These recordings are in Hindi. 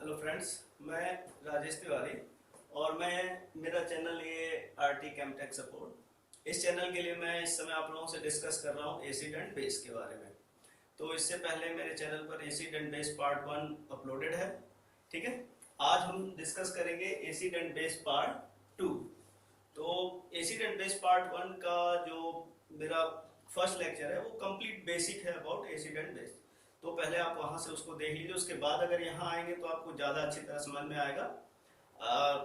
हेलो फ्रेंड्स, मैं राजेश तिवारी और मेरा चैनल ये आरटी कैमटेक सपोर्ट। इस चैनल के लिए मैं इस समय आप लोगों से डिस्कस कर रहा हूँ एसिड एंड बेस के बारे में। तो इससे पहले मेरे चैनल पर acid and base part 1 uploaded है। ठीक है, आज हम डिस्कस करेंगे एसिड एंड बेस पार्ट 2। तो एसिड एंड बेस पार्ट 1 का जो मेरा फर्स्ट लेक्चर है वो कंप्लीट बेसिक है अबाउट एसिड एंड बेस। तो पहले आप वहां से उसको देख लीजिए, उसके बाद अगर यहाँ आएंगे तो आपको ज़्यादा अच्छी तरह समझ में आएगा।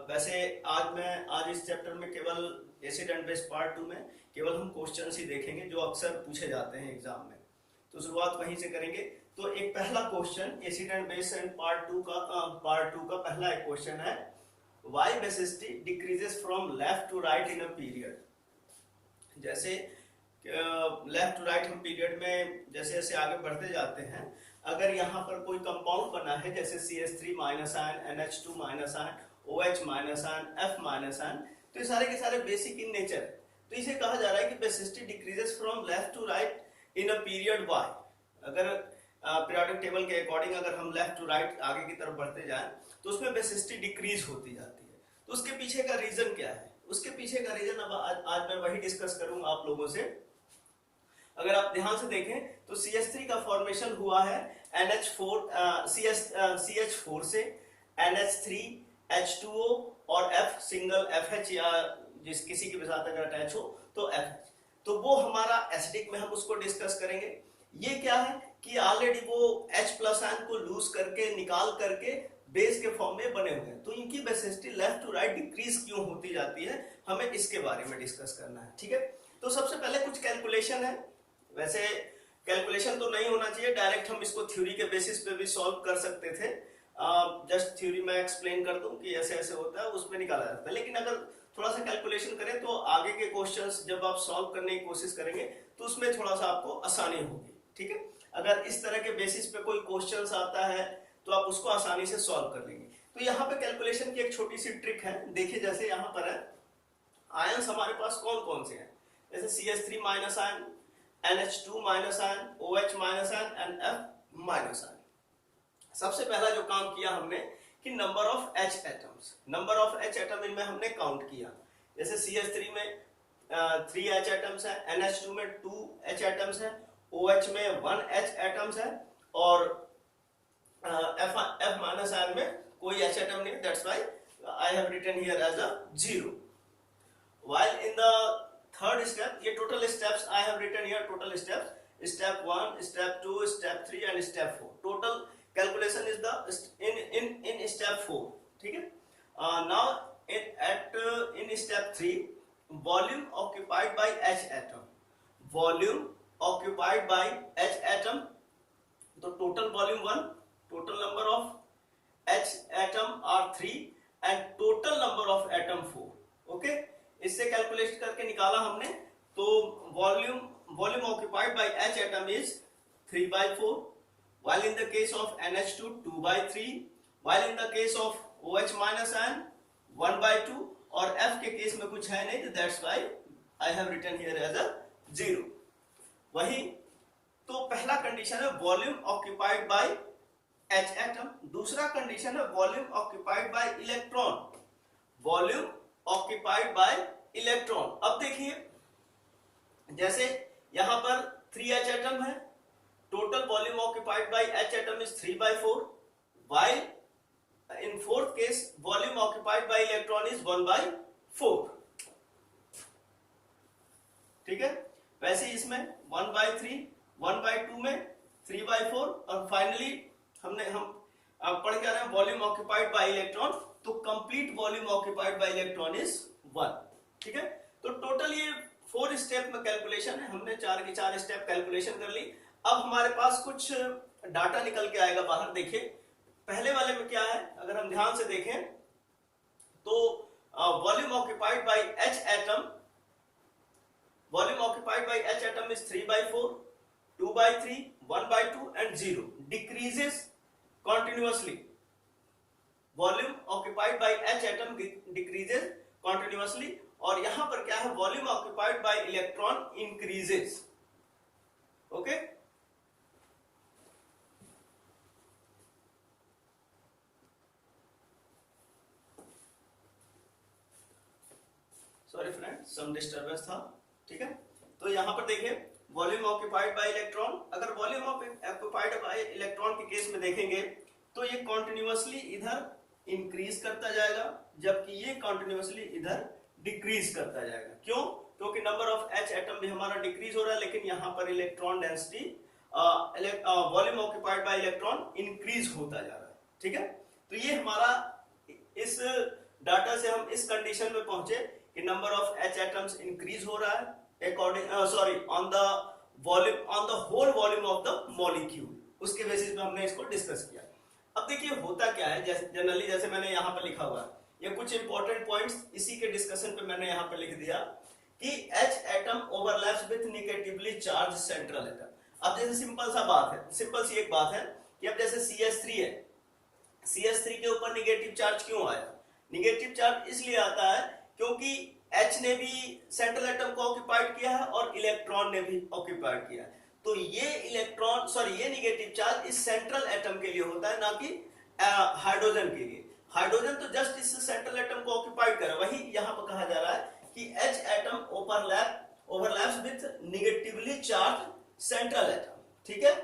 वैसे आज इस चैप्टर में केवल एसिड एंड बेस पार्ट 2 में केवल हम क्वेश्चंस ही देखेंगे जो अक्सर पूछे जाते हैं एग्जाम में। तो शुरुआत वहीं से करेंगे। तो एक पहला question acid and base and part 2 का पहला एक क्वेश्चन है, why basicity decreases from left to right in a period. जैसे लेफ्ट टू राइट हम पीरियड में जैसे जैसे आगे बढ़ते जाते हैं, अगर यहाँ पर कोई कंपाउंड बना है जैसे CH3 minus ion, NH2 minus ion, OH minus ion, F minus ion, तो ये सारे के सारे बेसिक इन नेचर है। तो इसे कहा जा रहा है कि basicity decreases from left to right in a period why. अगर पीरियोडिक टेबल के अकॉर्डिंग अगर हम लेफ्ट टू राइट आगे की तरफ बढ़ते जाएं तो उसमें बेसिसिटी डिक्रीज होती जाती है। तो उसके पीछे का रीजन क्या है? उसके पीछे का रीजन अब आज मैं वही डिस्कस करूंगा आप लोगों से। अगर आप ध्यान से देखें तो CH3 का फॉर्मेशन हुआ है CH4 से, NH3, H2O और F सिंगल FH या किसी के साथ अगर अटैच हो तो FH। तो वो हमारा एसिडिक में हम उसको डिस्कस करेंगे। ये क्या है कि ऑलरेडी वो H प्लस आयन को लूज करके निकाल करके बेस के फॉर्म में बने हुए हैं। तो इनकी basicity left to right decrease क्यों होती जाती है, हमें इसके बारे में डिस्कस करना है। ठीक है, तो सबसे पहले कुछ कैलकुलेशन है। वैसे कैलकुलेशन तो नहीं होना चाहिए, डायरेक्ट हम इसको थ्योरी के बेसिस पे भी सॉल्व कर सकते थे। जस्ट थ्योरी में एक्सप्लेन कर दूं कि ऐसे ऐसे होता है, उसमें निकाला जाता है। लेकिन अगर थोड़ा सा कैलकुलेशन करें तो आगे के क्वेश्चंस जब आप सॉल्व करने की कोशिश करेंगे तो उसमें थोड़ा सा आपको आसानी होगी। ठीक है, अगर इस तरह के बेसिस पे कोई क्वेश्चंस आता है तो आप उसको आसानी से सॉल्व कर लेंगे। तो यहाँ पे कैलकुलेशन की एक छोटी सी ट्रिक है। देखिए, जैसे यहाँ पर है आयंस हमारे पास कौन कौन से हैं, जैसे CH3 minus ion, NH2 minus ion, OH minus ion and F minus ion. सबसे पहला जो काम किया हमने कि नंबर ऑफ H एटम इनमें हमने काउंट किया। जैसे CH3 में 3H एटम्स है, NH2 में 2H एटम्स है, OH में 1H एटम्स है और F माइनस आयन में कोई H एटम नहीं। That's why I have written here as a 0। while in the third step, ये total steps I have written here, total steps, step 1, step 2, step 3 and step 4. Total calculation is the in step 4. ठीक है, now in step 3, volume occupied by H atom, volume occupied by H atom, तो total volume 1, total number of H atom are 3 and total number of atom 4. okay, इससे कैलकुलेट करके निकाला हमने। तो volume occupied by H atom is 3/4, while in the case of NH2 2/3, while in the case of OH minus ion 1/2 और F के केस में कुछ है नहीं, तो that's why I have written here as a 0। वही तो पहला कंडीशन है volume occupied by H atom. दूसरा कंडीशन है volume occupied by electron, volume occupied by electron. अब देखिए, जैसे यहां पर 3H एटम है, total volume occupied by H atom is 3/4, while in fourth case volume occupied by electron is 1/4। ठीक है, वैसे इसमें 1/3, 1/2 में 3/4 और फाइनली हम पढ़ के आ रहे हैं वॉल्यूम ऑक्यूपाइड बाय इलेक्ट्रॉन, तो complete volume occupied by electron is 1। ठीक है, तो टोटल ये 4 स्टेप में कैलकुलेशन है। हमने 4 के 4 स्टेप कैलकुलेशन कर ली। अब हमारे पास कुछ डाटा निकल के आएगा बाहर। देखिए, पहले वाले में क्या है, अगर हम ध्यान से देखें तो volume occupied by H atom, volume occupied by H atom is 3/4, 2/3, 1/2 and 0, decreases continuously. Volume occupied by H atom decreases continuously और यहां पर क्या है, volume occupied by electron increases. Okay, some disturbance था, ठीक है। तो यहाँ पर देखिए वॉल्यूम ऑक्यूपाइड बाय इलेक्ट्रॉन, अगर वॉल्यूम ऑक्यूपाइड बाय इलेक्ट्रॉन के केस में देखेंगे तो ये कॉन्टिन्यूअसली इधर इंक्रीज करता जाएगा, जबकि ये कॉन्टिन्यूअसली इधर डिक्रीज करता जाएगा। क्यों? क्योंकि नंबर ऑफ H एटम भी हमारा डिक्रीज हो रहा है, लेकिन यहाँ पर electron density volume occupied by electron increase होता जा रहा है, ठीक है। तो ये हमारा इस डाटा से हम इस कंडीशन में पहुंचे कि number of H atoms increase हो रहा है according on the volume, on the whole volume of the molecule. उसके बेसिस पे हमने इसको डिस्कस किया। अब देखिए होता क्या है, जैसे जनरली जैसे मैंने यहाँ पर लिखा हुआ है, ये कुछ इंपॉर्टेंट पॉइंट्स इसी के डिस्कशन पे मैंने यहाँ पे लिख दिया कि H atom overlaps with negatively charge central atom. अब जैसे सिंपल सा बात है, सिंपल सी एक बात है कि अब जैसे CH3 है, CH3 के ऊपर निगेटिव चार्ज क्यों आया? निगेटिव चार्ज इसलिए आता है क्योंकि H ने भी सेंट्रल एटम को ऑक्यूपाइड किया है और इलेक्ट्रॉन ने भी ऑक्यूपाइड किया है। तो ये ये निगेटिव चार्ज इस सेंट्रल एटम के लिए होता है, ना कि हाइड्रोजन के लिए। हाइड्रोजन तो जस्ट इस सेंट्रल एटम को ऑक्यूपाइड कर, वही यहाँ पर कहा जा रहा है कि H atom overlaps with negatively charge central atom, ठीक है।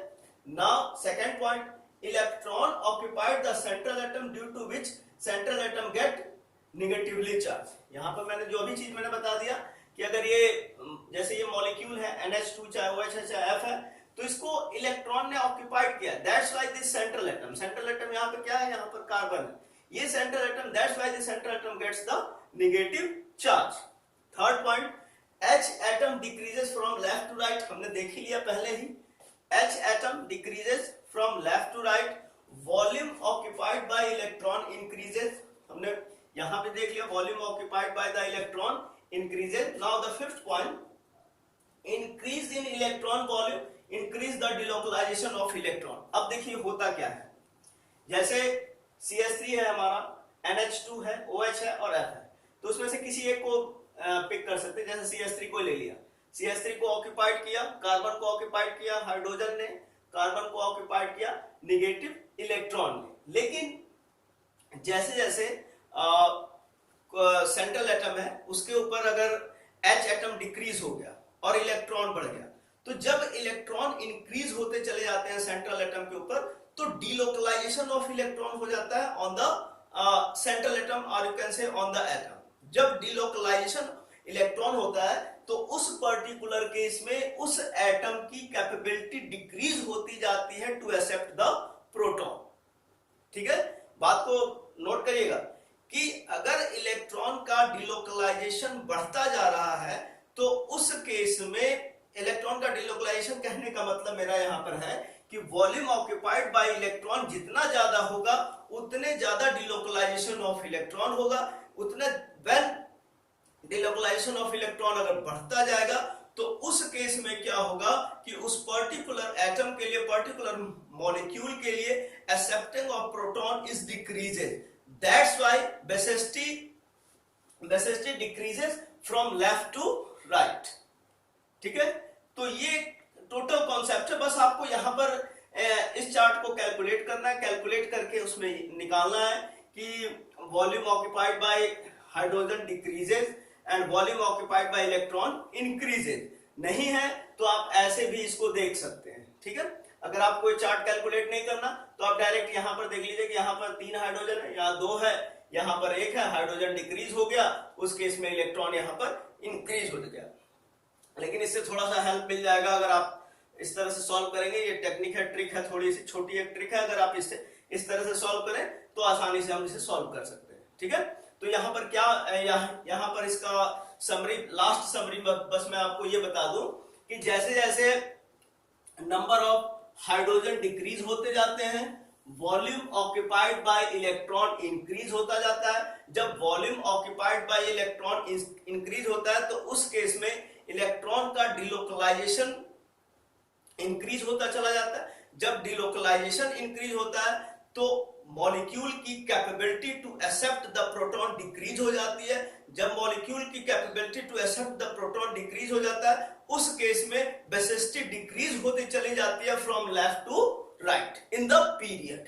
Now second point, electron occupied the central atom due to which central atom get negatively charge. यहाँ पर मैंने जो भी चीज मैंने बता दिया कि अगर ये जैसे ये मॉलिक्यूल है NH2 चाहे OH है चाहे F है, तो इसको इलेक्ट्रॉन ने ऑक्यूपाइड किया, that's why this central atom, central atom यहाँ पे क्या है, यहाँ पर कार्बन है, ये central atom, that's why this central atom gets the negative charge. Third point, H atom decreases from left to right, हमने देख ही लिया पहले ही, H atom decreases from left to right, volume occupied by electron increases, हमने यहां पे देख लिया volume occupied by the electron increases. Now the fifth point, increase in electron volume increase the delocalisation of electron. अब देखिए होता क्या है, जैसे CH3 है हमारा, NH2 है, OH है और F है, तो उसमें से किसी एक को पिक कर सकते हैं। जैसे CH3 को ले लिया, CH3 को ऑक्यूपाइड किया, कार्बन को ऑक्यूपाइड किया हाइड्रोजन ने, कार्बन को ऑक्यूपाइड किया नेगेटिव इलेक्ट्रॉन ने। लेकिन जैसे जैसे सेंट्रल एटम है उसके ऊपर अगर H एटम डिक्रीज हो गया और इलेक्ट्रॉन बढ़ गया, तो जब इलेक्ट्रॉन इंक्रीज होते चले जाते हैं सेंट्रल एटम के ऊपर, तो डीलोकलाइजेशन ऑफ इलेक्ट्रॉन हो जाता है ऑन द सेंट्रल एटम और यू कैन से ऑन द एटम। जब डीलोकलाइजेशन इलेक्ट्रॉन होता है तो उस पर्टिकुलर केस में उस एटम की कैपेबिलिटी डिक्रीज होती जाती है टू एक्सेप्ट द प्रोटॉन, ठीक है। बात को नोट करिएगा कि अगर इलेक्ट्रॉन का डिलोकलाइजेशन बढ़ता जा रहा है तो उस केस में, इलेक्ट्रॉन का डिलोकलाइजेशन कहने का मतलब मेरा यहां पर है कि वॉल्यूम ऑक्यूपाइड बाय इलेक्ट्रॉन जितना ज्यादा होगा उतने ज्यादा डिलोकलाइजेशन ऑफ इलेक्ट्रॉन होगा, उतने व्हेन डिलोकलाइजेशन ऑफ इलेक्ट्रॉन अगर बढ़ता जाएगा तो उस केस में क्या होगा कि उस पर्टिकुलर एटम के लिए, पर्टिकुलर मॉलिक्यूल के लिए accepting of proton is decreases, that's why basicity decreases from left to right, ठीक है। तो ये टोटल कॉन्सेप्ट है, बस आपको यहां पर इस चार्ट को कैलकुलेट करना है, कैलकुलेट करके उसमें निकालना है कि volume occupied bye hydrogen decreases and volume occupied by electron increases. नहीं है तो आप ऐसे भी इसको देख सकते हैं, ठीक है। अगर आप कोई चार्ट कैलकुलेट नहीं करना तो आप डायरेक्ट यहां पर देख लीजिए कि यहां पर 3 हाइड्रोजन है, यहाँ 2 है, यहां पर 1 है, हाइड्रोजन डिक्रीज हो गया, उस केस में इलेक्ट्रॉन यहां पर इंक्रीज हो गया। लेकिन इससे थोड़ा सा हेल्प मिल जाएगा अगर आप इस तरह से सॉल्व करेंगे। ये टेक्निक है, ट्रिक है, थोड़ी सी छोटी एक ट्रिक है, अगर आप इससे इस तरह से सॉल्व करें तो आसानी से हम इसे सॉल्व कर सकते हैं, ठीक है। तो यहाँ पर क्या, यहाँ पर इसका समरी, लास्ट समरी बस मैं आपको ये बता दूं कि जैसे जैसे नंबर ऑफ हाइड्रोजन डिक्रीज होते जाते हैं, volume occupied by electron increase होता जाता है। जब volume occupied by electron increase होता है तो उस केस में इलेक्ट्रॉन का डिलोकलाइजेशन इंक्रीज होता चला जाता है। जब डिलोकलाइजेशन इंक्रीज होता है तो मॉलिक्यूल की capability to accept the proton decrease हो जाती है। जब मॉलिक्यूल की capability to accept the proton decrease हो जाता है उस केस में बेसिसिटी डिक्रीज होती चली जाती है from left to right in the period,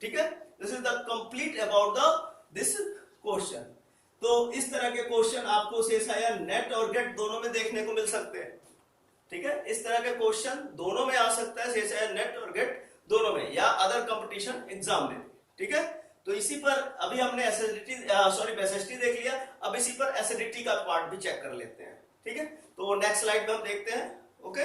ठीक है। This is the complete about the this question. तो इस तरह के क्वेश्चन आपको शेषायन नेट और गेट दोनों में देखने को मिल सकते हैं। ठीक है, इस तरह के क्वेश्चन दोनों में आ सकता है, शेषायन नेट और गेट दोनों में, या अदर कंपटीशन एग्जाम में। ठीक है, तो इसी पर अभी हमने एसएसटी देख लिया, अब इसी पर एसिडिटी का पार्ट भी चेक कर लेते हैं। ठीक है, तो नेक्स्ट स्लाइड में हम देखते हैं। ओके,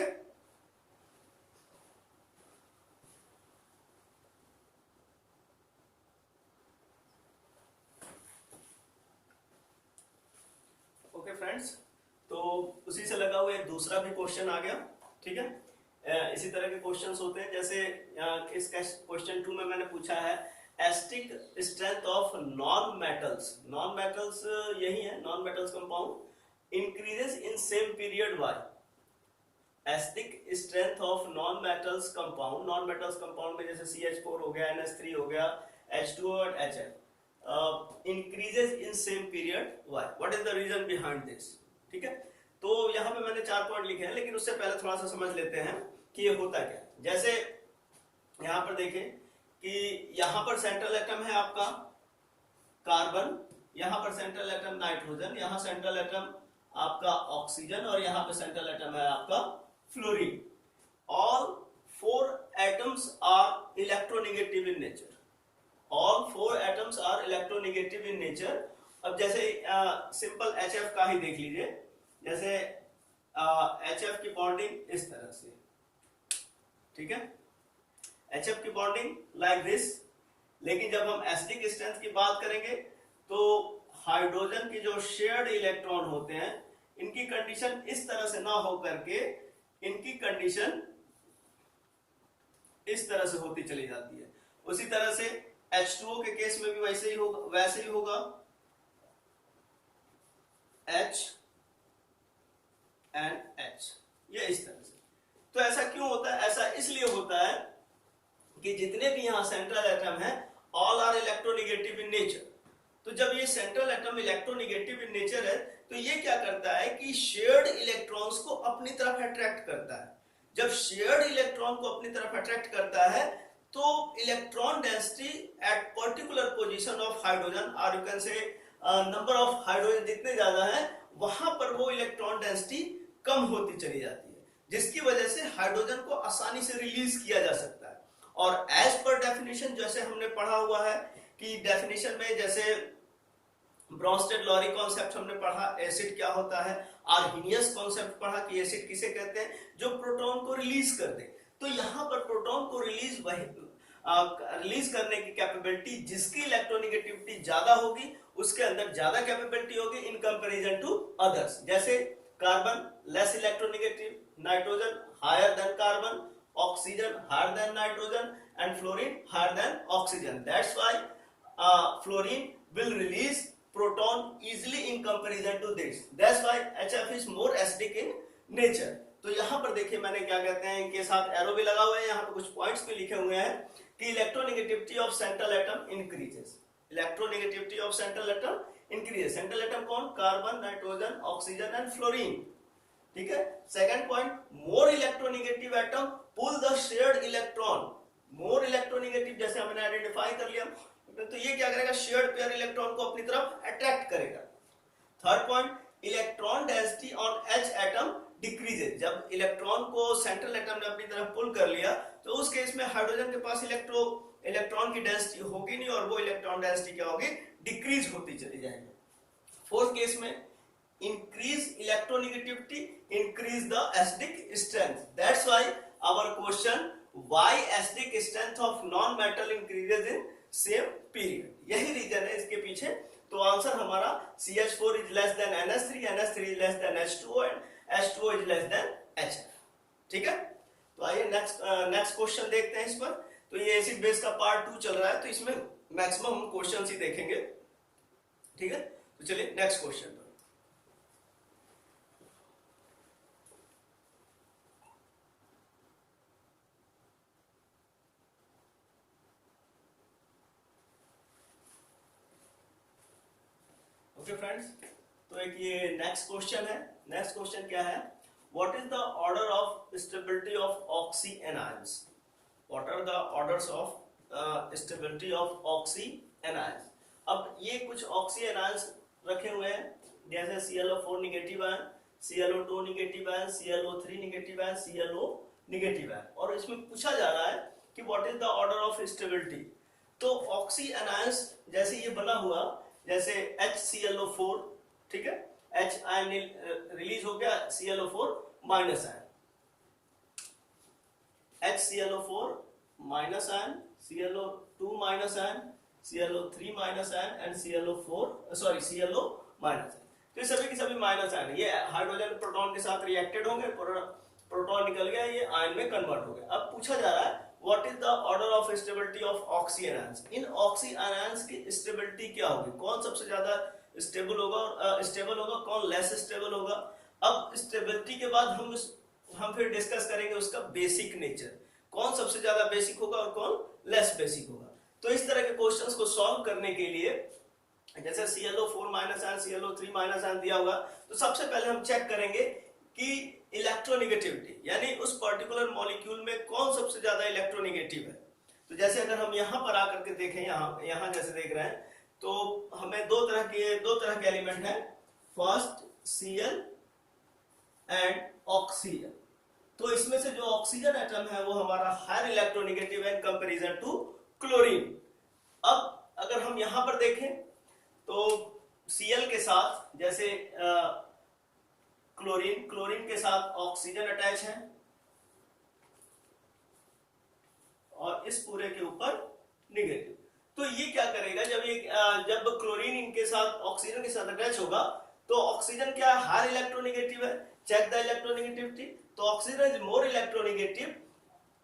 ओके फ्रेंड्स, तो उसी से लगा हुआ एक दूसरा भी क्वेश्चन आ गया। ठीक है, इसी तरह के क्वेश्चंस होते हैं, जैसे इस क्वेश्चन 2 में मैंने पूछा है acidic strength of non metals. Non metals यही है, non metals compound increases in same period by. Acidic strength of non metals compound, non metals compound में जैसे CH4 हो गया, NH3 हो गया, H2O और HF increases in same period why, what is the reason behind this. ठीक है, तो यहां पे मैंने 4 पॉइंट लिखे हैं, लेकिन उससे पहले थोड़ा सा समझ लेते हैं कि ये होता क्या। जैसे यहां पर देखें कि यहां पर सेंट्रल एटम है आपका कार्बन, यहां पर सेंट्रल एटम नाइट्रोजन, यहां सेंट्रल एटम आपका ऑक्सीजन, और यहां पर सेंट्रल एटम है आपका fluorine. All 4 atoms are electronegative in nature. All 4 atoms are electronegative in nature. अब जैसे सिंपल HF का ही देख लीजिए, जैसे HF की बॉन्डिंग इस तरह से। ठीक है, HF की बॉन्डिंग लाइक दिस। लेकिन जब हम एसिडिक स्ट्रेंथ की बात करेंगे तो हाइड्रोजन के जो शेयर्ड इलेक्ट्रॉन होते हैं, इनकी कंडीशन इस तरह से ना हो करके इनकी कंडीशन इस तरह से होती चली जाती है। उसी तरह से H2O के केस में भी वैसे ही होगा H एंड H, ये इस तरह से। तो ऐसा क्यों होता है? ऐसा इसलिए होता है कि जितने भी यहां सेंट्रल एटम है all are electronegative in nature. तो जब ये central atom electronegative in nature है तो ये क्या करता है कि शेयर्ड इलेक्ट्रॉन्स को अपनी तरफ अट्रैक्ट करता है। जब शेयर्ड इलेक्ट्रॉन को अपनी तरफ अट्रैक्ट करता है तो electron density at particular position of hydrogen, और you can say number of hydrogen जितने ज्यादा है वहां पर वो इलेक्ट्रॉन डेंसिटी कम होती चली जाती है, जिसकी वजह से हाइड्रोजन को आसानी से रिलीज किया जा सकता है। और एज पर डेफिनेशन, जैसे हमने पढ़ा हुआ है कि डेफिनेशन में जैसे ब्रॉन्स्टेड-लॉरी कॉन्सेप्ट हमने पढ़ा, एसिड क्या होता है, आर्हीनियस कॉन्सेप्ट पढ़ा कि एसिड किसे कहते हैं, जो प्रोटॉन को रिलीज कर दे। तो यहां पर प्रोटॉन को रिलीज करने की कैपेबिलिटी, जिसकी इलेक्ट्रोनेगेटिविटी ज्यादा होगी उसके अंदर ज्यादा कैपेबिलिटी होगी इन कंपैरिजन टू अदर्स। जैसे carbon less electronegative, nitrogen higher than carbon, oxygen higher than nitrogen, and fluorine higher than oxygen. That's why fluorine will release proton easily in comparison to this. That's why HF is more acidic in nature. तो यहां पर देखिए मैंने क्या कहते हैं, इनके साथ एरो भी लगा हुआ है, यहां पर कुछ पॉइंट्स भी लिखे हुए हैं कि electronegativity of central atom increases. Electronegativity of central atom increases. Central atom कौन? Carbon, nitrogen, oxygen and fluorine. ठीक है, second point, more electronegative atom pull the shared electron. More electronegative जैसे हमने आइडेंटिफाई कर लिया, तो ये क्या करेगा, शेयर्ड पेयर इलेक्ट्रॉन को अपनी तरफ अट्रैक्ट करेगा। Third point, electron density on H atom decreases. जब इलेक्ट्रॉन को सेंट्रल एटम ने अपनी तरफ पुल कर लिया तो उस केस में हाइड्रोजन के पास इलेक्ट्रॉन की डेंसिटी होगी नहीं, और वो इलेक्ट्रॉन डेंसिटी क्या होगी, डिक्रीज होती चली जाएगी। फोर्थ केस में, increase electronegativity increase the acidic strength. That's why our question, why acidic strength of non metal increases in same period. यही रीजन है इसके पीछे। तो आंसर हमारा CH4 is less than NH3, NH3 is less than H2O and H2O is less than HF। ठीक है, तो आइए नेक्स्ट क्वेश्चन देखते हैं इस पर। तो ये एसिड बेस का पार्ट 2 चल रहा है, तो इसमें मैक्सिमम हम क्वेश्चंस ही देखेंगे। ठीक है, तो चलिए नेक्स्ट क्वेश्चन पर। ओके फ्रेंड्स, तो एक ये नेक्स्ट क्वेश्चन है। नेक्स्ट क्वेश्चन क्या है, what is the order of stability of oxy anions. What are the orders of stability of oxy anions. अब ये कुछ ऑक्सी एनायंस रखे हुए हैं, जैसे ClO4 negative ion, ClO2 negative ion, ClO3 negative ion, ClO negative ion, और इसमें पूछा जा रहा है कि what is the order of stability. तो ऑक्सी एनायंस जैसे ये बना हुआ, जैसे HClO4, ठीक है, H आयन रिलीज हो गया, ClO4 minus ion, HClO4 minus ion, ClO2 minus ion, ClO3 minus ion and ClO minus ion. तो ये सभी की सभी माइनस आयन, ये हाइड्रोजन प्रोटॉन के साथ रिएक्टेड होंगे, प्रोटॉन निकल गया, ये आयन में कन्वर्ट हो गया। अब पूछा जा रहा है what is the order of stability of oxy anions. In oxy anions की स्टेबिलिटी क्या होगी, कौन सबसे ज्यादा स्टेबल होगा, कौन लेस स्टेबल होगा। अब स्टेबिलिटी के बाद हम फिर डिस्कस करेंगे उसका बेसिक नेचर, कौन सबसे ज्यादा बेसिक होगा और कौन लेस बेसिक होगा। तो इस तरह के क्वेश्चंस को सॉल्व करने के लिए, जैसे ClO4 minus ion, ClO3 minus ion दिया होगा, तो सबसे पहले हम चेक करेंगे कि इलेक्ट्रोनेगेटिविटी, यानी उस पर्टिकुलर मॉलिक्यूल में कौन सबसे ज्यादा इलेक्ट्रोनेगेटिव है। तो जैसे अगर हम यहाँ पर आकर के देखें, यहाँ जैसे देख रहे हैं, तो हमें दो तरह के एलिमेंट हैं, फर्स्ट Cl एंड ऑक्सीजन। तो इसमें से जो ऑक्सीजन एटम है वो हमारा हायर इलेक्ट्रोनेगेटिव है इन कंपैरिजन टू क्लोरीन। अब अगर हम यहां पर देखें तो Cl के साथ जैसे क्लोरीन के साथ ऑक्सीजन अटैच है, और इस पूरे के ऊपर निगेटिव। तो ये क्या करेगा, जब क्लोरीन इनके साथ ऑक्सीजन के साथ अटैच होगा, तो ऑक्सीजन क्या है, हायर इलेक्ट्रोनेगेटिव है। चेक द इलेक्ट्रोनेगेटिविटी, तो oxygen is more electronegative,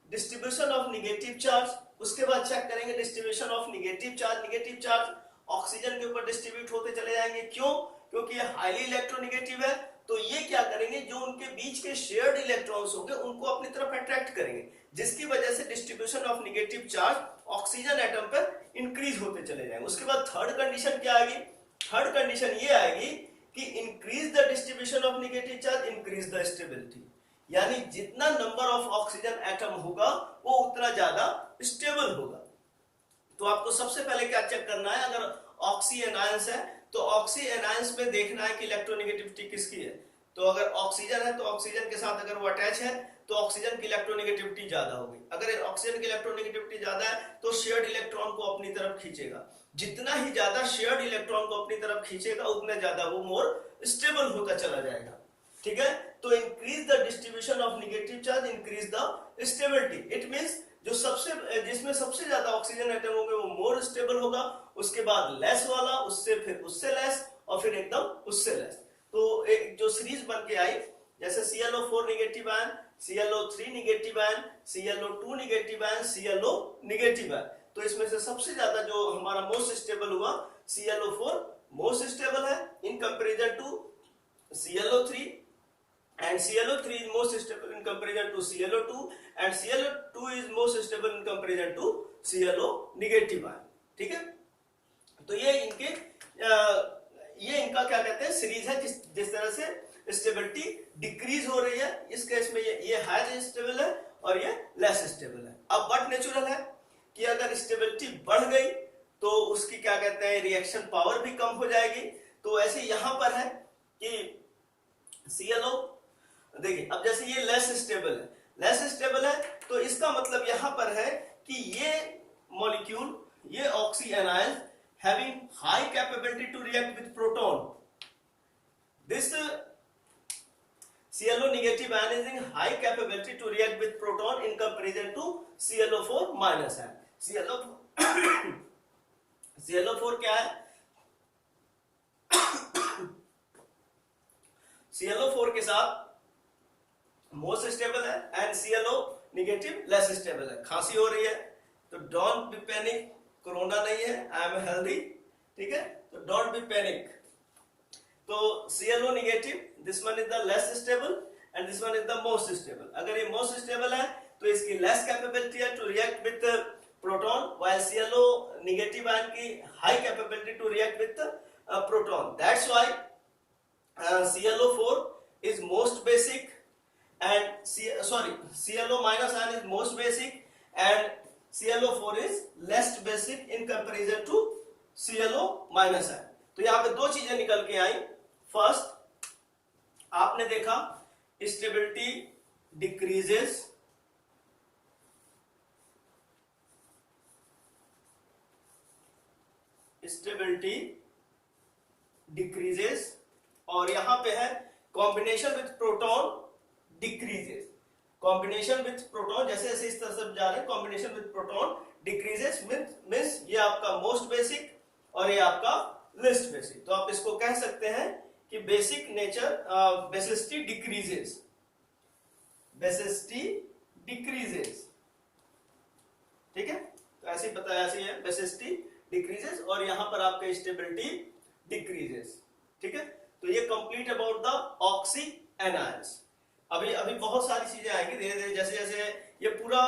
distribution of negative charge. उसके बाद चेक करेंगे distribution of negative charge oxygen के ऊपर डिस्ट्रीब्यूट होते चले जाएंगे। क्यों? क्योंकि ये हाईली इलेक्ट्रोनेगेटिव है। तो ये क्या करेंगे, जो उनके बीच के शेयर्ड इलेक्ट्रॉन्स होंगे उनको अपनी तरफ अट्रैक्ट करेंगे, जिसकी वजह से distribution of negative charge oxygen atom पर इंक्रीज होते चले जाएंगे। उसके बाद थर्ड कंडीशन क्या आएगी, थर्ड कंडीशन ये आएगी कि increase the distribution of negative charge increase the stability, यानी जितना नंबर ऑफ ऑक्सीजन एटम होगा वो उतना ज्यादा स्टेबल होगा। तो आपको सबसे पहले क्या चेक करना है, अगर ऑक्सी एनायंस है तो ऑक्सी एनायंस में देखना है कि इलेक्ट्रोनेगेटिविटी किसकी है। तो अगर ऑक्सीजन है तो ऑक्सीजन के साथ अगर वो अटैच है तो ऑक्सीजन की इलेक्ट्रोनेगेटिविटी ज्यादा होगी। अगर ऑक्सीजन की इलेक्ट्रोनेगेटिविटी ज्यादा है तो शेयर्ड इलेक्ट्रॉन को अपनी तरफ खींचेगा, जितना ही ज्यादा शेयर्ड इलेक्ट्रॉन को अपनी तरफ खींचेगा उतना ज्यादा वो मोर स्टेबल होता चला जाएगा। ठीक है, तो increase the distribution of negative charge increase the stability. It means जिसमें सबसे ज्यादा ऑक्सीजन एटम होंगे वो मोर स्टेबल होगा, उसके बाद लेस वाला, उससे फिर उससे लेस, और फिर एकदम उससे लेस। तो एक जो सीरीज बन के आई, जैसे ClO4 negative ion, ClO3 negative ion, ClO2 negative ion, ClO negative ion, तो इसमें से सबसे ज्यादा जो हमारा मोस्ट स्टेबल हुआ ClO4 मोस्ट स्टेबल है in comparison to ClO3, and ClO3 is most stable in comparison to ClO2, and ClO2 is most stable in comparison to ClO negative ion। ठीक है, तो ये इनका क्या कहते हैं सीरीज है, जिस तरह से स्टेबिलिटी डिक्रीज हो रही है। इस केस में ये हायर स्टेबल है और ये लेस स्टेबल है। अब व्हाट नेचुरल है कि अगर स्टेबिलिटी बढ़ गई तो उसकी क्या कहते हैं रिएक्शन पावर भी कम हो जाएगी। तो ऐसे यहां पर है कि ClO, देखिए अब जैसे ये लेस स्टेबल है, तो इसका मतलब यहां पर है कि ये मॉलिक्यूल, ये oxy anion having high capability to react with proton. This ClO negative ion is in high capability to react with proton in comparison to ClO4 minus ion. ClO4 क्या है, ClO4 के साथ मोस्ट स्टेबल है and ClO negative less stable है। खांसी हो रही है तो डोंट बी पैनिक, कोरोना नहीं है, आई एम हेल्दी। ठीक है, तो डोंट बी पैनिक। तो ClO negative, this one is the less stable and this one is the most stable. अगर ये मोस्ट स्टेबल है तो इसकी लेस कैपेबिलिटी है to react with proton, while ClO negative ion की high capability to react with proton. That's why ClO4 is most basic and ClO minus ion is most basic and ClO4 is less basic in comparison to ClO minus ion। तो यहां पे दो चीजें निकल के आई। फर्स्ट आपने देखा स्टेबिलिटी डिक्रीजेस, स्टेबिलिटी डिक्रीजेस, और यहां पे है combination with proton decreases. Combination with proton जैसे जैसे इस तरह से जा रहे हैं, combination with proton decreases means ये आपका मोस्ट बेसिक और ये आपका लिस्ट बेसिक। तो आप इसको कह सकते हैं कि basic nature basicity decreases, basicity decreases, ठीक है। तो ऐसे ही पता है, ऐसे ही है बेसिसिटी डिक्रीजेस और यहां पर आपका स्टेबिलिटी डिक्रीजेस, ठीक है। तो ये complete about the oxy anions. अभी बहुत सारी चीजें आएंगी धीरे धीरे, जैसे जैसे ये पूरा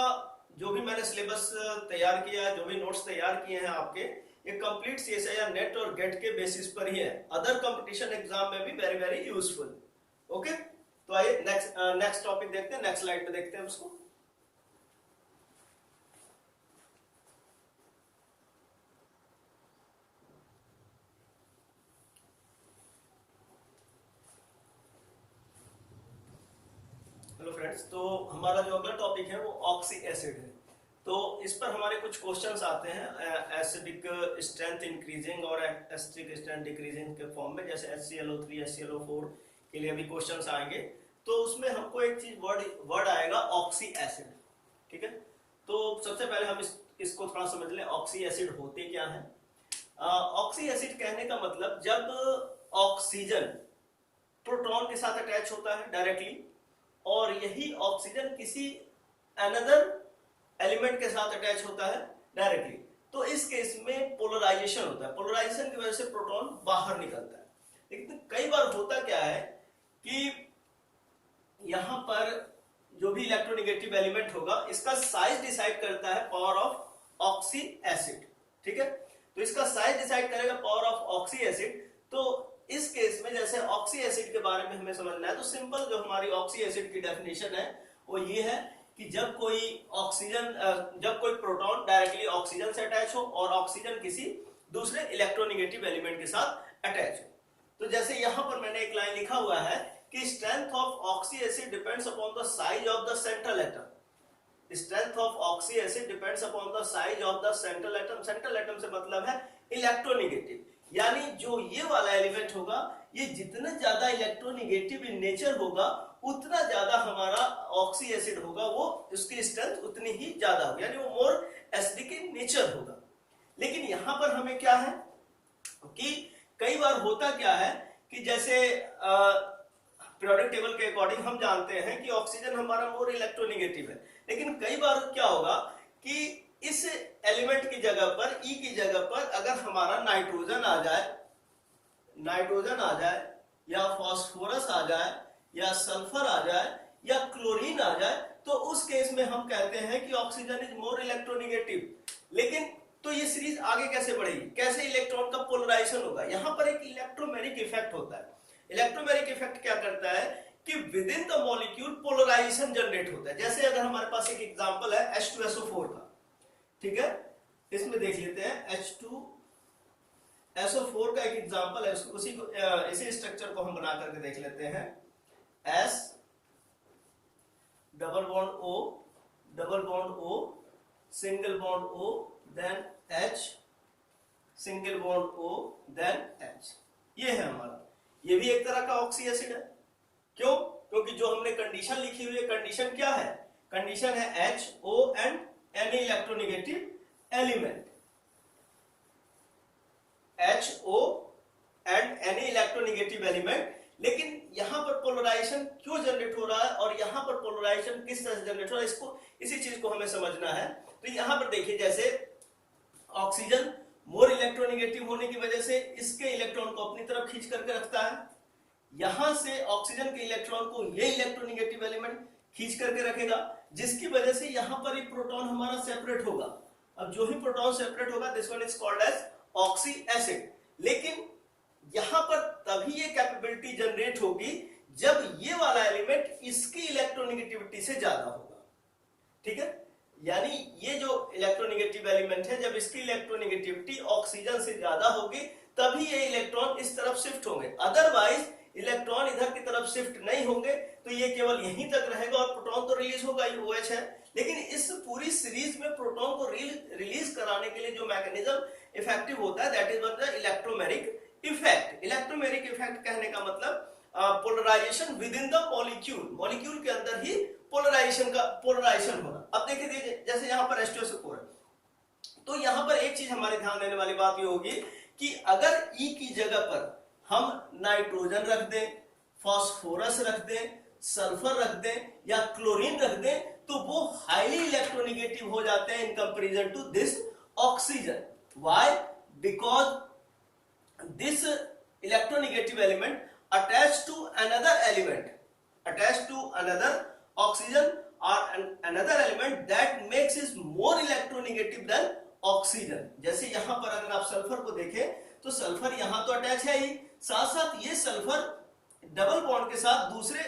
जो भी मैंने सिलेबस तैयार किया है, जो भी नोट्स तैयार किए हैं आपके, ये कंप्लीट सीएसआई या नेट और गेट के बेसिस पर ही है। अदर कंपटीशन एग्जाम में भी वेरी वेरी यूजफुल। ओके, तो आइए नेक्स्ट टॉपिक देखते हैं, नेक्स्ट स्लाइड पे देखते हैं उसको। हेलो फ्रेंड्स, तो हमारा जो अगला टॉपिक है वो ऑक्सी एसिड है। तो इस पर हमारे कुछ क्वेश्चंस आते हैं एसिडिक स्ट्रेंथ इंक्रीजिंग और एसिडिक स्ट्रेंथ डिक्रीजिंग के फॉर्म में, जैसे HClO3 HClO4 के लिए भी क्वेश्चंस आएंगे। तो उसमें हमको एक चीज वर्ड आएगा ऑक्सी एसिड, ठीक है। तो सबसे पहले हम इसको थोड़ा समझ लें, ऑक्सी एसिड होते क्या है। ऑक्सी एसिड कहने का मतलब जब ऑक्सीजन प्रोटॉन के साथ अटैच होता है डायरेक्टली, और यही ऑक्सीजन किसी अनदर एलिमेंट के साथ अटैच होता है डायरेक्टली, तो इस केस में पोलराइजेशन होता है। पोलराइजेशन की वजह से प्रोटॉन बाहर निकलता है। लेकिन कई बार होता क्या है कि यहां पर जो भी इलेक्ट्रोनेगेटिव एलिमेंट होगा, इसका साइज डिसाइड करता है पावर ऑफ ऑक्सी एसिड, ठीक है। तो इसका साइज डिसाइड करेगा पावर ऑफ ऑक्सी एसिड। तो इस केस में जैसे ऑक्सी एसिड के बारे में हमें समझना है, तो सिंपल जो हमारी ऑक्सी एसिड की डेफिनेशन है वो ये है कि जब कोई प्रोटॉन डायरेक्टली ऑक्सीजन से अटैच हो और ऑक्सीजन किसी दूसरे इलेक्ट्रोनेगेटिव एलिमेंट के साथ अटैच हो। तो जैसे यहां पर मैंने एक लाइन लिखा हुआ है कि strength of oxy acid depends upon the size of the central atom. Strength of oxy acid depends upon the size of the central atom. Central atom से मतलब है इलेक्ट्रोनेगेटिव, यानी जो ये वाला एलिमेंट होगा, ये जितना ज्यादा इलेक्ट्रोनेगेटिव इन नेचर होगा, उतना ज्यादा हमारा ऑक्सी एसिड होगा, वो उसकी स्ट्रेंथ उतनी ही ज्यादा होगी, यानी वो मोर एसिडिक इन नेचर होगा। लेकिन यहां पर हमें क्या है कि कई बार होता क्या है कि जैसे पीरियोडिक टेबल के अकॉर्डिंग हम जानते हैं कि ऑक्सीजन हमारा मोर इलेक्ट्रोनेगेटिव है, लेकिन कई बार क्या होगा कि इस एलिमेंट की जगह पर, ई की जगह पर अगर हमारा नाइट्रोजन आ जाए या फास्फोरस आ जाए या सल्फर आ जाए या क्लोरीन आ जाए, तो उस केस में हम कहते हैं कि ऑक्सीजन इज मोर इलेक्ट्रोनेगेटिव। लेकिन तो ये सीरीज आगे कैसे बढ़ेगी, कैसे इलेक्ट्रॉन का पोलराइजेशन होगा। यहां पर एक इलेक्ट्रोमेरिक इफेक्ट होता है। इलेक्ट्रोमेरिक इफेक्ट क्या करता है कि within the molecule polarisation generate होता है। जैसे अगर हमारे पास एक एग्जांपल है H2SO4 का, ठीक है, इसमें देख लेते हैं H2SO4 का एक एग्जांपल है, इसी स्ट्रक्चर को हम बना करके देख लेते हैं। S double bond O single bond O then H single bond O then H। ये है हमारा, ये भी एक तरह का ऑक्सी एसिड है। क्यों? क्योंकि जो हमने कंडीशन लिखी हुई है, कंडीशन क्या है, कंडीशन है HO and any electronegative element, HO and any electronegative element. लेकिन यहां पर पोलराइजेशन क्यों जनरेट हो रहा है और यहां पर पोलराइजेशन किस तरह से जनरेट हो रहा है, इसको इसी चीज को हमें समझना है। तो यहां पर देखिए, जैसे ऑक्सीजन मोर इलेक्ट्रोनेगेटिव होने की वजह से इसके इलेक्ट्रॉन को अपनी तरफ खींच करके रखता है, यहां से ऑक्सीजन के इलेक्ट्रॉन को ये इलेक्ट्रोनेगेटिव एलिमेंट खींच करके रखेगा, जिसकी वजह से यहां पर ही प्रोटॉन हमारा सेपरेट होगा। अब जो ही प्रोटॉन सेपरेट होगा, this one is called as oxy acid. लेकिन यहां पर तभी ये कैपेबिलिटी जनरेट होगी जब ये वाला एलिमेंट इसकी इलेक्ट्रोनेगेटिविटी से ज्यादा होगा, ठीक है। यानी ये जो इलेक्ट्रोनेगेटिव एलिमेंट है, जब इसकी इलेक्ट्रोनेगेटिविटी ऑक्सीजन से ज्यादा होगी, तभी ये इलेक्ट्रॉन इस तरफ शिफ्ट होंगे, अदरवाइज इलेक्ट्रॉन इधर की तरफ शिफ्ट नहीं होंगे, तो ये केवल यहीं तक रहेगा और प्रोटॉन तो रिलीज होगा ही, OH है। लेकिन इस पूरी सीरीज में प्रोटॉन को रिलीज कराने के लिए जो मैकेनिज्म इफेक्टिव होता है, that is the electromeric effect. Electromeric effect कहने का मतलब polarisation within the molecule, molecule के अंदर ही पोलराइजेशन होना। अब देखिए जैसे यहाँ पर H2SO4 है, तो यहाँ पर एक चीज हमारे ध्यान देने वाली बात ये होगी कि अगर E की जगह पर हम नाइट्रोजन रख दें, फास्फोरस रख दें, सल्फर रख दें या क्लोरीन रख दें, तो वो हाईली इलेक्ट्रोनेगेटिव हो जाते हैं in comparison to this oxygen. Why? Because this electronegative element attached to another element, attached to another oxygen or another element that makes it more electronegative than oxygen। जैसे यहां पर अगर आप सल्फर को देखें तो सल्फर यहां तो अटैच है ही, साथ साथ ये सल्फर डबल बॉन्ड के साथ दूसरे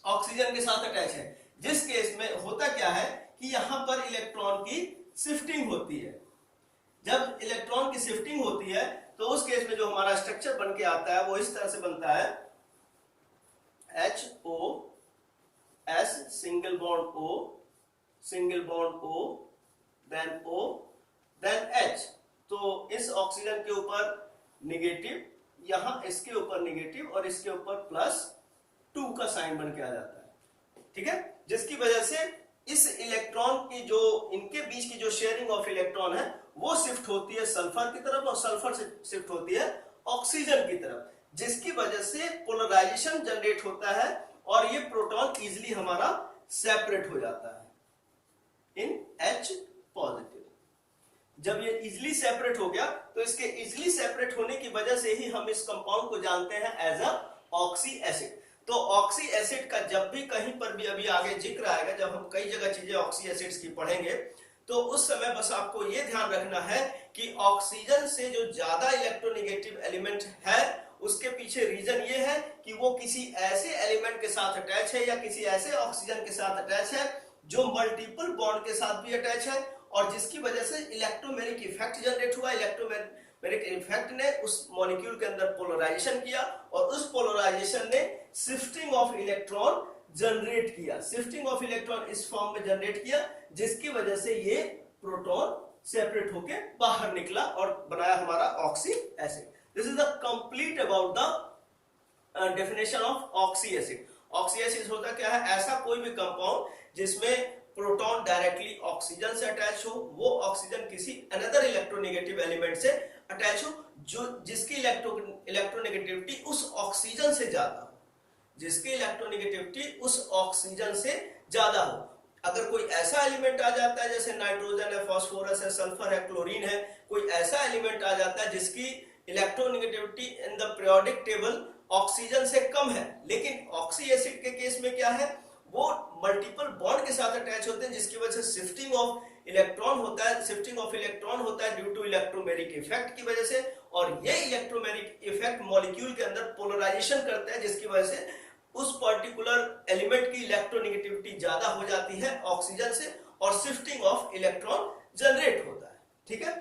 ऑक्सीजन के साथ अटैच है, जिस केस में होता क्या है कि यहां पर इलेक्ट्रॉन की शिफ्टिंग होती है। जब इलेक्ट्रॉन की शिफ्टिंग होती है तो उस केस में जो हमारा स्ट्रक्चर बन के आता है वो इस तरह से बनता है, HOS single bond O, single bond O, then H। तो इस ऑक्सीजन के ऊपर नेगेटिव, यहां इसके ऊपर नेगेटिव और इसके ऊपर +2 का साइन बन के आ जाता है, ठीक है, जिसकी वजह से इस इलेक्ट्रॉन की जो इनके बीच की जो शेयरिंग ऑफ इलेक्ट्रॉन है वो शिफ्ट होती है सल्फर की तरफ और सल्फर से शिफ्ट होती है ऑक्सीजन की तरफ, जिसकी वजह से पोलराइजेशन जनरेट होता है और ये प्रोटॉन इजीली हमारा सेपरेट हो जाता है इन H पॉजिटिव। जब ये इजीली सेपरेट हो गया तो इसके इजीली सेपरेट होने की वजह से ही हम इस कंपाउंड को जानते हैं एज अ ऑक्सी एसिड। तो ऑक्सी एसिड का जब भी कहीं पर भी अभी आगे जिक्र आएगा, जब हम कई जगह चीजें ऑक्सी एसिड्स की पढ़ेंगे, तो उस समय बस आपको ये ध्यान रखना है कि ऑक्सीजन से जो ज्यादा इलेक्ट्रोनेगेटिव एलिमेंट है उसके पीछे रीजन ये है कि वो किसी ऐसे एलिमेंट के साथ अटैच है या किसी ऐसे ऑक्सीजन के साथ अटैच है जो मल्टीपल बॉन्ड के साथ भी अटैच है और जिसकी वजह से इलेक्ट्रोमेरिक इफेक्ट जनरेट हुआ। इलेक्ट्रोमेरिक इफेक्ट ने उस मॉलिक्यूल के अंदर पोलराइजेशन किया और उस पोलराइजेशन ने शिफ्टिंग ऑफ इलेक्ट्रॉन जनरेट किया, शिफ्टिंग ऑफ इलेक्ट्रॉन इस फॉर्म में जनरेट किया, जिसकी वजह से ये प्रोटॉन सेपरेट होके बाहर निकला और बनाया हमारा oxy acid. This is the complete about the definition of oxy acid. Oxy acid होता क्या है? ऐसा कोई भी कंपाउंड जिसमें प्रोटॉन डायरेक्टली ऑक्सीजन से अटैच हो, वो ऑक्सीजन किसी अनदर इलेक्ट्रोनेगेटिव एलिमेंट से अटैच हो, जो जिसकी इलेक्ट्रोनेगेटिविटी उस ऑक्सीजन से ज्यादा हो, जिसकी इलेक्ट्रोनेगेटिविटी उस ऑक्सीजन से ज्यादा हो। अगर कोई ऐसा एलिमेंट आ जाता है जैसे नाइट्रोजन है, फास्फोरस है, सल्फर है, क्लोरीन है, कोई ऐसा एलिमेंट आ जाता है जिसकी electronegativity in the periodic table oxygen से कम है, लेकिन ऑक्सी एसिड के केस में क्या है, वो मल्टीपल बॉन्ड के साथ अटैच होते हैं, जिसकी वजह से शिफ्टिंग ऑफ इलेक्ट्रॉन होता है, शिफ्टिंग ऑफ इलेक्ट्रॉन होता है ड्यू टू इलेक्ट्रोमेरिक इफेक्ट की वजह से, और ये इलेक्ट्रोमेरिक इफेक्ट मॉलिक्यूल के अंदर पोलराइजेशन करता है, जिसकी वजह से उस पर्टिकुलर एलिमेंट की इलेक्ट्रोनेगेटिविटी ज्यादा हो जाती है ऑक्सीजन से और शिफ्टिंग ऑफ इलेक्ट्रॉन जनरेट होता है। ठीक है,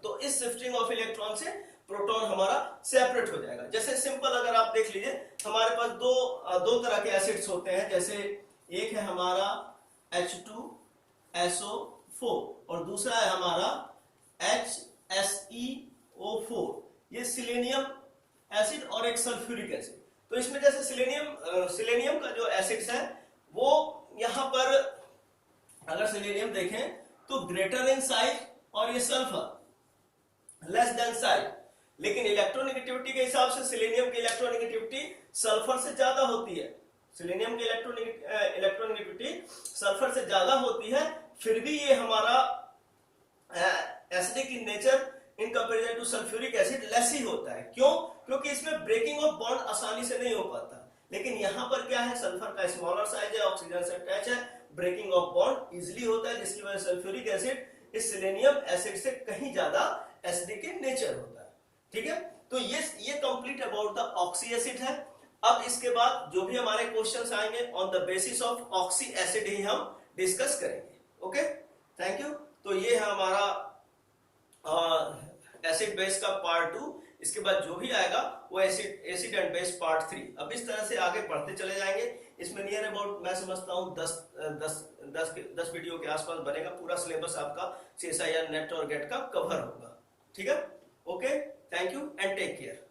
तो इस शिफ्टिंग ऑफ इलेक्ट्रॉन से प्रोटॉन हमारा सेपरेट हो जाएगा। जैसे सिंपल अगर आप देख लीजिए, हमारे पास दो तरह के एसिड्स होते हैं, जैसे एक है हमारा H2SO4 और दूसरा है हमारा HSeO4। ये सिलेनियम एसिड और एक सल्फ्यूरिक एसिड। तो इसमें जैसे सिलेनियम का जो एसिड्स है वो यहां पर अगर सिलेनियम देखें तो ग्रेटर इन साइज और ये सल्फर लेस देन साइज, लेकिन इलेक्ट्रोनेगेटिविटी के हिसाब से सिलेनियम की इलेक्ट्रोनेगेटिविटी सल्फर से ज्यादा होती है। सिलेनियम की इलेक्ट्रोनेगेटिविटी सल्फर से ज्यादा होती है, फिर भी ये हमारा acidic in nature in comparison to sulphuric acid less ही होता है। क्यों? क्योंकि इसमें ब्रेकिंग ऑफ बॉन्ड आसानी से नहीं हो पाता। लेकिन यहां पर क्या है, सल्फर का स्मॉलर साइज है, ऑक्सीजन से अटैच है, ब्रेकिंग ऑफ बॉन्ड इजीली होता है, जिसकी वजह से सल्फ्यूरिक एसिड इस सिलेनियम एसिड से कहीं ज्यादा एसिडिक इन नेचर होता है। ठीक है, तो ये complete about the oxy acid है। अब इसके बाद जो भी हमारे क्वेश्चंस आएंगे on the basis of oxy acid ही हम डिस्कस करेंगे। Okay, thank you. तो ये है हमारा एसिड बेस का पार्ट 2, इसके बाद जो भी आएगा वो एसिड एंड बेस पार्ट 3। अब इस तरह से आगे बढ़ते चले जाएंगे। इसमें नियर अबाउट मैं समझता हूँ 10 वीडियो के आसपास बनेगा, पूरा सिलेबस आपका CSIR नेट और गेट का कवर होगा। ठीक है, okay, thank you and take care.